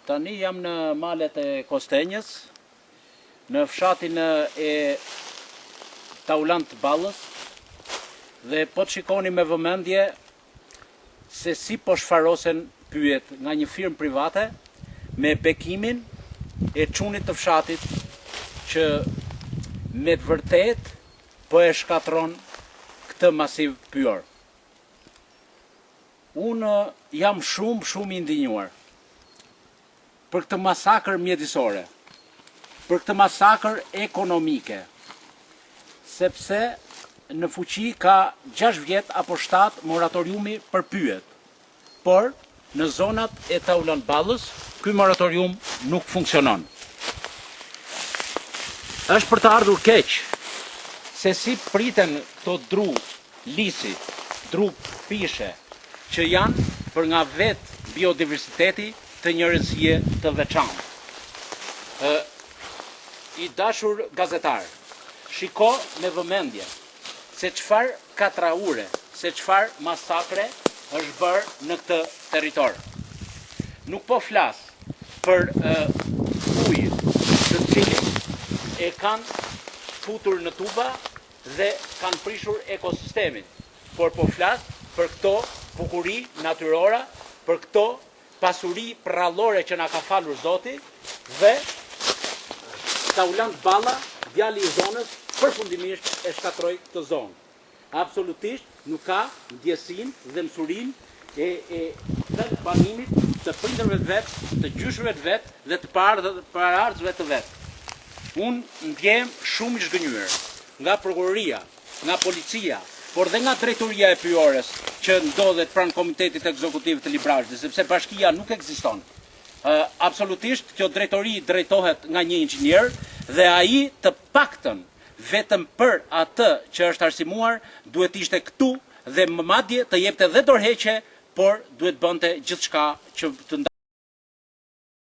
Tani jam në malet e Kostenjës, në fshatin e Taulant Ballës, dhe po të shikoni me vëmendje se si po shfarosen pyet nga një firmë private me bekimin e çunit të fshatit që me të vërtet po e shkatron këtë masiv pyjor. Unë jam shumë i ndinjuar për këtë masakër mjedisore, për këtë masakër ekonomike, sepse në fuqi ka 6 vjet apo 7 moratoriumi për pyet, por në zonat e Taulant Ballës ky moratorium nuk funksionon. Është për të ardhur keq se si priten këto dru lisi, dru pishe, që janë për nga vetë biodiversiteti të një rëndësie të veçantë. I dashur gazetar, shiko me vëmendje se çfarë katraure, se çfarë masakre është bërë në këtë territor. Nuk po flas për ujë të cilin e kanë futur në tuba dhe kanë prishur ekosistemin, por po flas për këto bukuri natyrore, për këto pasuri prallore që na ka falur Zoti, dhe Taulant Balla, djali i zonës, përfundimisht e shkatroi këtë zonë. Absolutisht nuk ka ndjesinë dhe mësurinë e të banimit të prindërve të vet, të gjyshëve të vet dhe të paraardhësve të vet. Unë ndjem shumë i zhgënjur nga prokuroria, nga policia, por dhe nga drejtoria e pyjores që ndodhet pranë Komitetit Ekzekutiv të Librazhit, sepse bashkia nuk ekziston. Absolutisht kjo drejtori drejtohet nga një inxhinier dhe ai të paktën vetëm për atë që është arsimuar duhet ishte këtu dhe madje të jepte dhe dorëheqje, por duhet bënte gjithçka që të